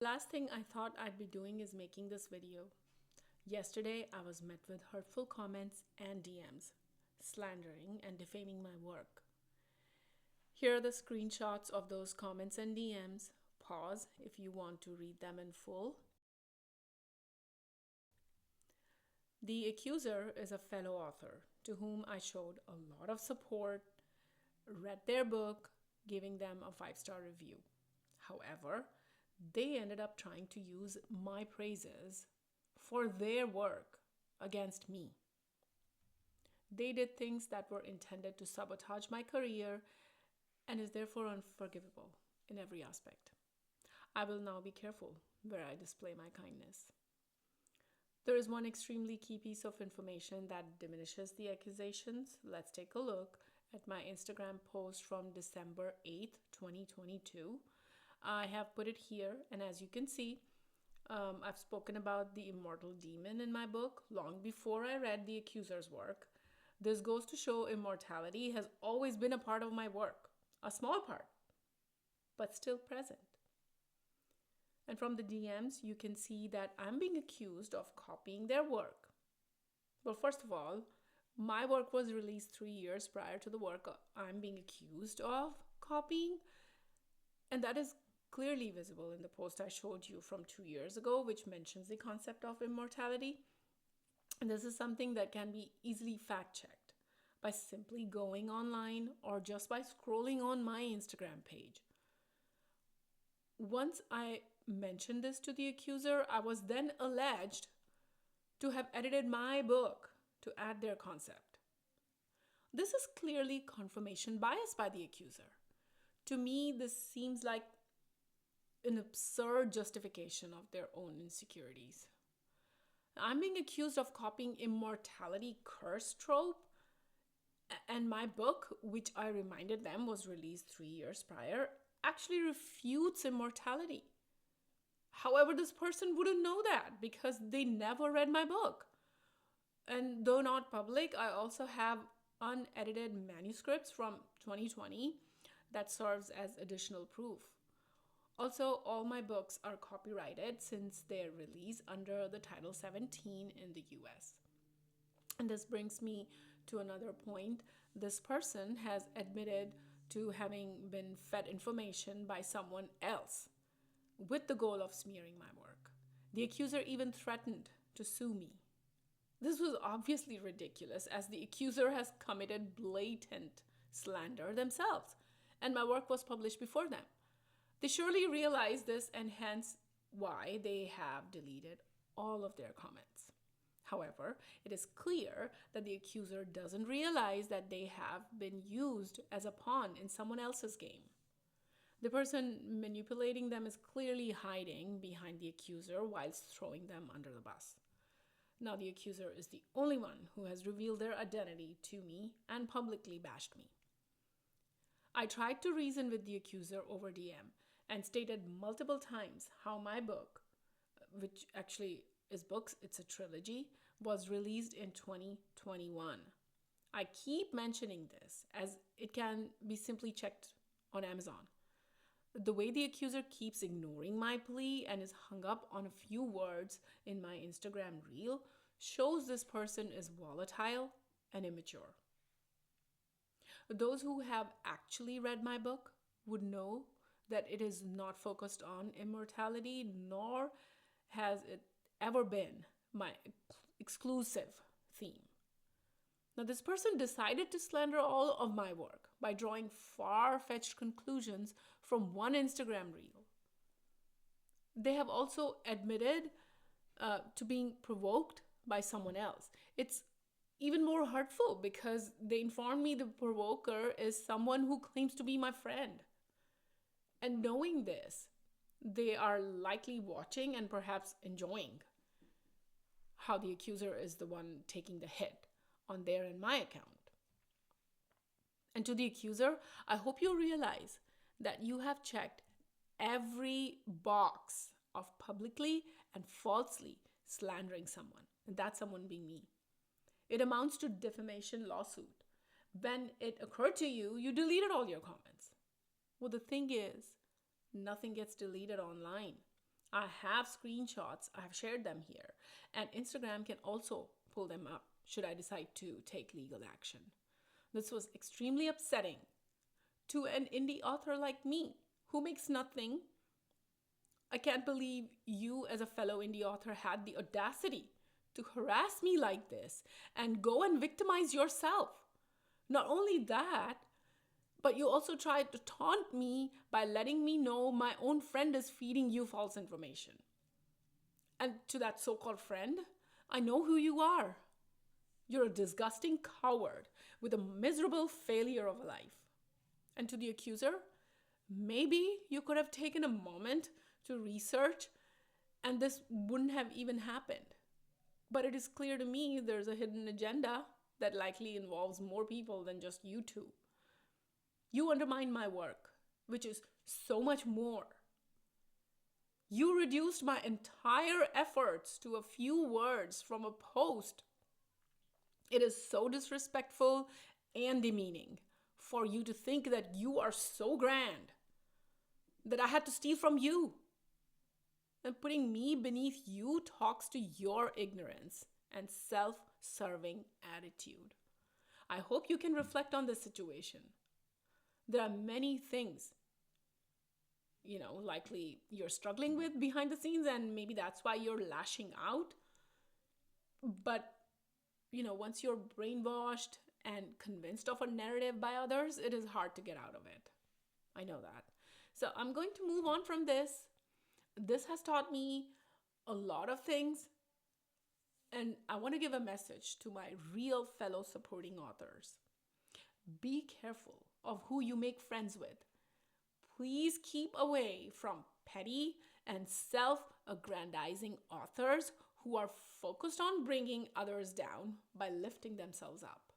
last thing I thought I'd be doing is making this video. Yesterday, I was met with hurtful comments and DMs, slandering and defaming my work. Here are the screenshots of those comments and DMs. Pause if you want to read them in full. The accuser is a fellow author to whom I showed a lot of support, read their book, giving them a 5-star review. However, they ended up trying to use my praises for their work against me. They did things that were intended to sabotage my career and is therefore unforgivable in every aspect. I will now be careful where I display my kindness. There is one extremely key piece of information that diminishes the accusations. Let's take a look at my Instagram post from December 8th, 2022. I have put it here, and as you can see, I've spoken about the immortal demon in my book long before I read the accuser's work. This goes to show immortality has always been a part of my work, a small part, but still present. And from the DMs, you can see that I'm being accused of copying their work. Well, first of all, my work was released 3 years prior to the work I'm being accused of copying. And that is clearly visible in the post I showed you from 2 years ago, which mentions the concept of immortality. And this is something that can be easily fact-checked by simply going online or just by scrolling on my Instagram page. Once I mentioned this to the accuser, I was then alleged to have edited my book to add their concept. This is clearly confirmation bias by the accuser. To me, this seems like an absurd justification of their own insecurities. I'm being accused of copying immortality curse trope, and my book, which I reminded them was released 3 years prior, actually refutes immortality. However, this person wouldn't know that because they never read my book. And though not public, I also have unedited manuscripts from 2020 that serves as additional proof. Also, all my books are copyrighted since their release under the Title 17 in the US. And this brings me to another point. This person has admitted to having been fed information by someone else with the goal of smearing my work. The accuser even threatened to sue me. This was obviously ridiculous, as the accuser has committed blatant slander themselves, and my work was published before them. They surely realize this, and hence why they have deleted all of their comments. However, it is clear that the accuser doesn't realize that they have been used as a pawn in someone else's game. The person manipulating them is clearly hiding behind the accuser whilst throwing them under the bus. Now the accuser is the only one who has revealed their identity to me and publicly bashed me. I tried to reason with the accuser over DM and stated multiple times how my book, which actually is books, it's a trilogy, was released in 2021. I keep mentioning this as it can be simply checked on Amazon. The way the accuser keeps ignoring my plea and is hung up on a few words in my Instagram reel shows this person is volatile and immature. Those who have actually read my book would know that it is not focused on immortality, nor has it ever been my exclusive theme. Now, this person decided to slander all of my work by drawing far-fetched conclusions from one Instagram reel. They have also admitted to being provoked by someone else. It's even more hurtful because they informed me the provoker is someone who claims to be my friend. And knowing this, they are likely watching and perhaps enjoying how the accuser is the one taking the hit on their and my account. And to the accuser, I hope you realize that you have checked every box of publicly and falsely slandering someone, and that someone being me. It amounts to defamation lawsuit. When it occurred to you, you deleted all your comments. Well, the thing is, nothing gets deleted online. I have screenshots, I have shared them here, and Instagram can also pull them up should I decide to take legal action. This was extremely upsetting to an indie author like me who makes nothing. I can't believe you, as a fellow indie author, had the audacity to harass me like this and go and victimize yourself. Not only that, but you also tried to taunt me by letting me know my own friend is feeding you false information. And to that so called friend, I know who you are. You're a disgusting coward with a miserable failure of a life. And to the accuser, maybe you could have taken a moment to research and this wouldn't have even happened. But it is clear to me there's a hidden agenda that likely involves more people than just you two. You undermine my work, which is so much more. You reduced my entire efforts to a few words from a post. It is so disrespectful and demeaning for you to think that you are so grand that I had to steal from you. And putting me beneath you talks to your ignorance and self-serving attitude. I hope you can reflect on this situation. There are many things, likely you're struggling with behind the scenes, and maybe that's why you're lashing out. But, once you're brainwashed and convinced of a narrative by others, it is hard to get out of it. I know that. So I'm going to move on from this. This has taught me a lot of things, and I want to give a message to my real fellow supporting authors. Be careful of who you make friends with. Please keep away from petty and self-aggrandizing authors who are focused on bringing others down by lifting themselves up.